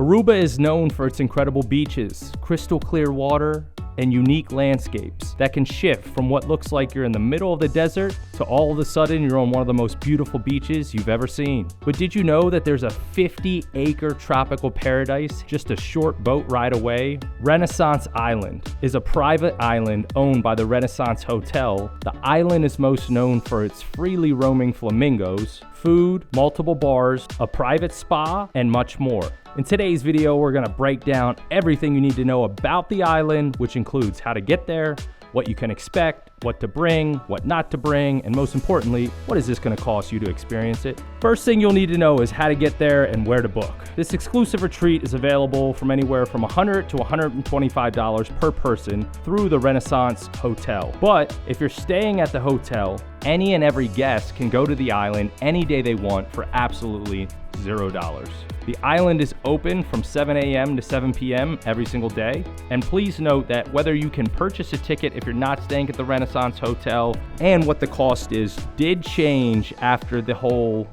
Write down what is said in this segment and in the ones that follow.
Aruba is known for its incredible beaches, crystal clear water, and unique landscapes that can shift from what looks like you're in the middle of the desert to all of a sudden you're on one of the most beautiful beaches you've ever seen. But did you know that there's a 50-acre tropical paradise just a short boat ride away? Renaissance Island is a private island owned by the Renaissance Hotel. The island is most known for its freely roaming flamingos, food, multiple bars, a private spa, and much more. In today's video, we're gonna break down everything you need to know about the island, which includes how to get there, what you can expect, what to bring, what not to bring, and most importantly, what is this gonna cost you to experience it? First thing you'll need to know is how to get there and where to book. This exclusive retreat is available from anywhere from $100 to $125 per person through the Renaissance Hotel. But if you're staying at the hotel, any and every guest can go to the island any day they want for absolutely $0. The island is open from 7 a.m. to 7 p.m. every single day. And please note that whether you can purchase a ticket if you're not staying at the Renaissance Hotel and what the cost is did change after the whole,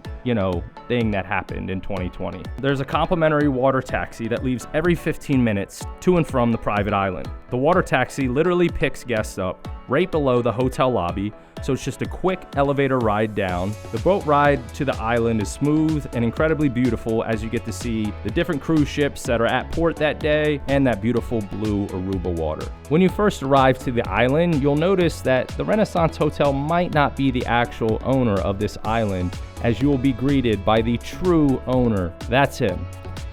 thing that happened in 2020. There's a complimentary water taxi that leaves every 15 minutes to and from the private island. The water taxi literally picks guests up right below the hotel lobby, so it's just a quick elevator ride down. The boat ride to the island is smooth and incredibly beautiful as you get to see the different cruise ships that are at port that day and that beautiful blue Aruba water. When you first arrive to the island, you'll notice that the Renaissance Hotel might not be the actual owner of this island, as you will be greeted by the true owner. That's him.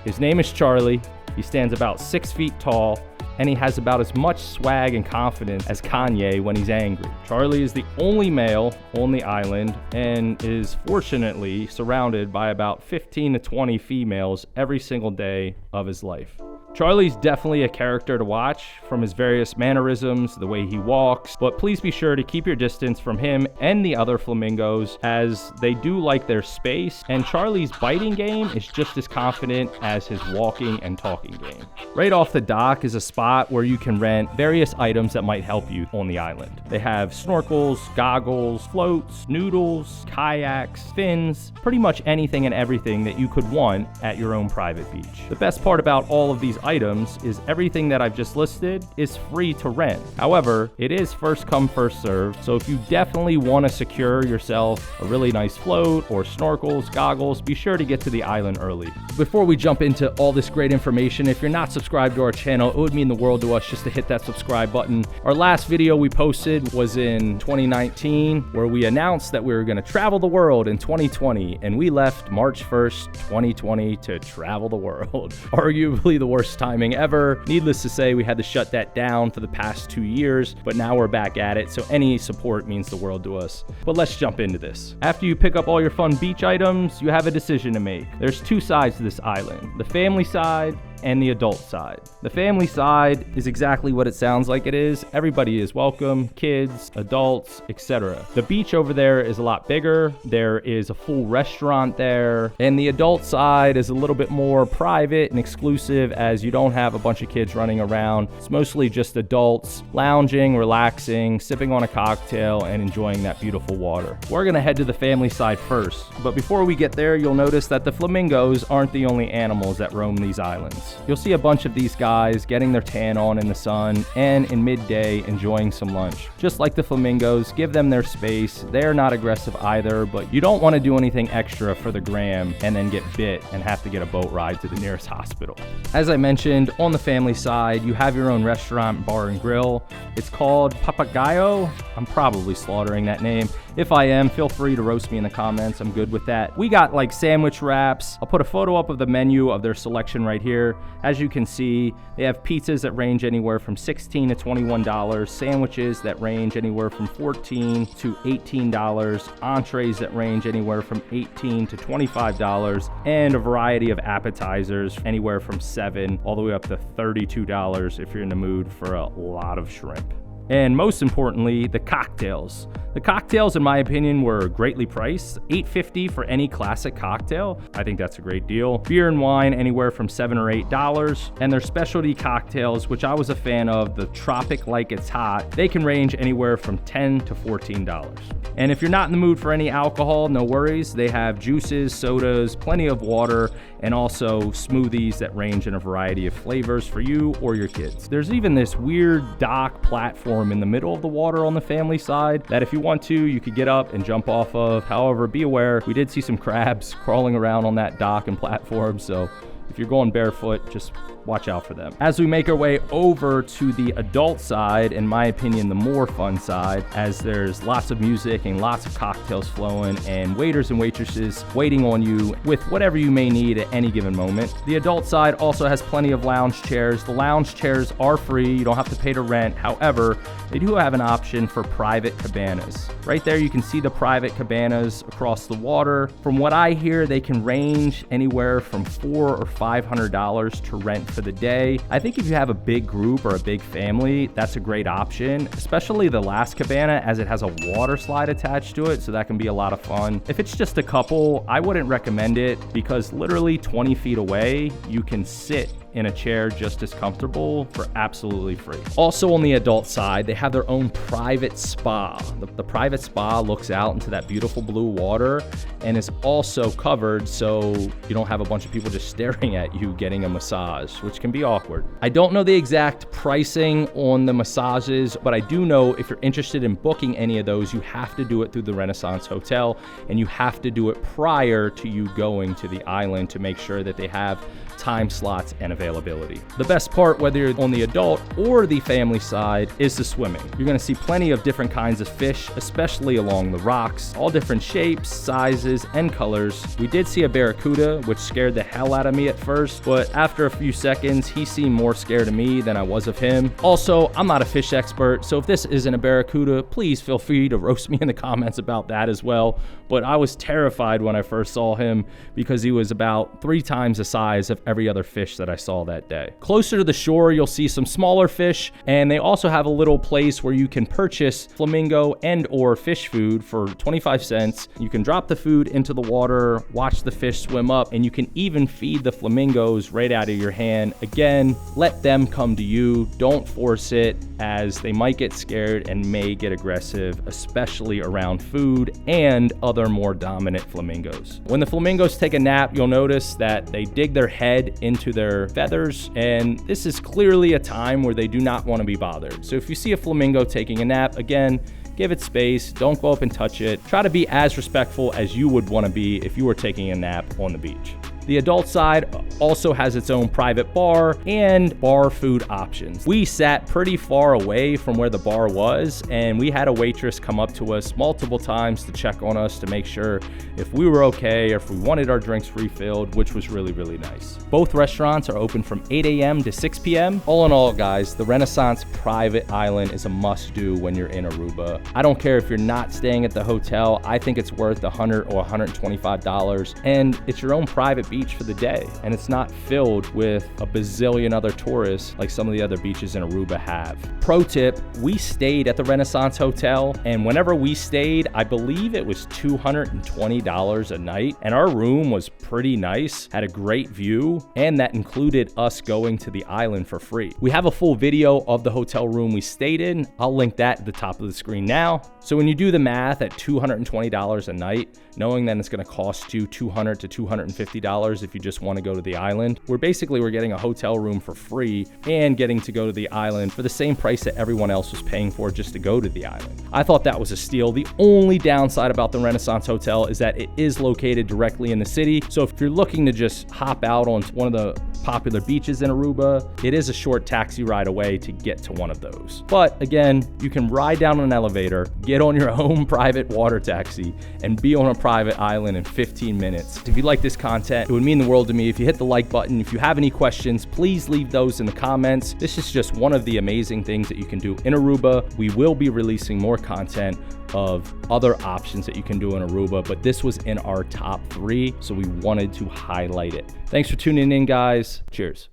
His name is Charlie. He stands about 6 feet tall, and he has about as much swag and confidence as Kanye when he's angry. Charlie is the only male on the island and is fortunately surrounded by about 15 to 20 females every single day of his life. Charlie's definitely a character to watch from his various mannerisms, the way he walks, but please be sure to keep your distance from him and the other flamingos as they do like their space, and Charlie's biting game is just as confident as his walking and talking game. Right off the dock is a spot where you can rent various items that might help you on the island. They have snorkels, goggles, floats, noodles, kayaks, fins, pretty much anything and everything that you could want at your own private beach. The best part about all of these items is everything that I've just listed is free to rent. However, it is first come, first served, so if you definitely want to secure yourself a really nice float or snorkels, goggles, be sure to get to the island early. Before we jump into all this great information, if you're not subscribed to our channel, it would mean the world to us just to hit that subscribe button. Our last video we posted was in 2019, where we announced that we were going to travel the world in 2020, and we left March 1st, 2020 to travel the world. Arguably the worst timing ever. Needless to say, we had to shut that down for the past 2 years, but now we're back at it, so any support means the world to us. But let's jump into this. After you pick up all your fun beach items, you have a decision to make. There's two sides to this island, the family side and the adult side. The family side is exactly what it sounds like it is. Everybody is welcome, kids, adults, etc. The beach over there is a lot bigger. There is a full restaurant there, and the adult side is a little bit more private and exclusive as you don't have a bunch of kids running around. It's mostly just adults lounging, relaxing, sipping on a cocktail, and enjoying that beautiful water. We're gonna head to the family side first, but before we get there, you'll notice that the flamingos aren't the only animals that roam these islands. You'll see a bunch of these guys getting their tan on in the sun and in midday enjoying some lunch. Just like the flamingos, give them their space. They're not aggressive either, but you don't want to do anything extra for the gram and then get bit and have to get a boat ride to the nearest hospital. As I mentioned, on the family side, you have your own restaurant, bar, and grill. It's called Papagayo. I'm probably slaughtering that name. If I am, feel free to roast me in the comments. I'm good with that. We got like sandwich wraps. I'll put a photo up of the menu of their selection right here. As you can see, they have pizzas that range anywhere from $16 to $21, sandwiches that range anywhere from $14 to $18, entrees that range anywhere from $18 to $25, and a variety of appetizers anywhere from $7 all the way up to $32 if you're in the mood for a lot of shrimp. And most importantly, the cocktails. The cocktails, in my opinion, were greatly priced. $8.50 for any classic cocktail. I think that's a great deal. Beer and wine anywhere from $7 or $8. And their specialty cocktails, which I was a fan of, the Tropic Like It's Hot, they can range anywhere from $10 to $14. And if you're not in the mood for any alcohol, no worries. They have juices, sodas, plenty of water, and also smoothies that range in a variety of flavors for you or your kids. There's even this weird dock platform in the middle of the water on the family side that if you want to, you could get up and jump off of. However, be aware, we did see some crabs crawling around on that dock and platform, so if you're going barefoot, just watch out for them. As we make our way over to the adult side, in my opinion, the more fun side, as there's lots of music and lots of cocktails flowing and waiters and waitresses waiting on you with whatever you may need at any given moment. The adult side also has plenty of lounge chairs. The lounge chairs are free. You don't have to pay to rent. However, they do have an option for private cabanas. Right there, you can see the private cabanas across the water. From what I hear, they can range anywhere from $400 or $500 to rent for the day. I think if you have a big group or a big family, that's a great option, especially the last cabana as it has a water slide attached to it, so that can be a lot of fun. If it's just a couple, I wouldn't recommend it because literally 20 feet away, you can sit in a chair just as comfortable for absolutely free. Also on the adult side, they have their own private spa. The private spa looks out into that beautiful blue water and is also covered so you don't have a bunch of people just staring at you getting a massage, which can be awkward. I don't know the exact pricing on the massages, but I do know if you're interested in booking any of those, you have to do it through the Renaissance Hotel and you have to do it prior to you going to the island to make sure that they have time slots and availability. The best part, whether you're on the adult or the family side, is the swimming. You're gonna see plenty of different kinds of fish, especially along the rocks, all different shapes, sizes, and colors. We did see a barracuda, which scared the hell out of me at first, but after a few seconds, he seemed more scared of me than I was of him. Also, I'm not a fish expert, so if this isn't a barracuda, please feel free to roast me in the comments about that as well. But I was terrified when I first saw him because he was about 3 times the size of every other fish that I saw that day. Closer to the shore, you'll see some smaller fish, and they also have a little place where you can purchase flamingo and or fish food for 25 cents. You can drop the food into the water, watch the fish swim up, and you can even feed the flamingos right out of your hand. Again, let them come to you. Don't force it, as they might get scared and may get aggressive, especially around food and other more dominant flamingos. When the flamingos take a nap, you'll notice that they dig their head into their feathers, and this is clearly a time where they do not want to be bothered. So if you see a flamingo taking a nap, again, give it space, don't go up and touch it. Try to be as respectful as you would want to be if you were taking a nap on the beach. The adult side also has its own private bar and bar food options. We sat pretty far away from where the bar was, and we had a waitress come up to us multiple times to check on us to make sure if we were okay or if we wanted our drinks refilled, which was really, really nice. Both restaurants are open from 8 a.m. to 6 p.m. All in all, guys, the Renaissance Private Island is a must-do when you're in Aruba. I don't care if you're not staying at the hotel. I think it's worth $100 or $125, and it's your own private beach for the day, and it's not filled with a bazillion other tourists like some of the other beaches in Aruba have. Pro tip, we stayed at the Renaissance Hotel, and whenever we stayed, I believe it was $220 a night, and our room was pretty nice, had a great view, and that included us going to the island for free. We have a full video of the hotel room we stayed in. I'll link that at the top of the screen now. So when you do the math at $220 a night, knowing that it's going to cost you $200 to $250 if you just want to go to the island, we're getting a hotel room for free and getting to go to the island for the same price that everyone else was paying for just to go to the island. I thought that was a steal. The only downside about the Renaissance Hotel is that it is located directly in the city. So if you're looking to just hop out on one of the popular beaches in Aruba, it is a short taxi ride away to get to one of those. But again, you can ride down an elevator, get on your own private water taxi, and be on a private island in 15 minutes. If you like this content, it would mean the world to me if you hit the like button. If you have any questions, please leave those in the comments. This is just one of the amazing things that you can do in Aruba. We will be releasing more content of other options that you can do in Aruba, but this was in our top 3, so we wanted to highlight it. Thanks for tuning in, guys. Cheers.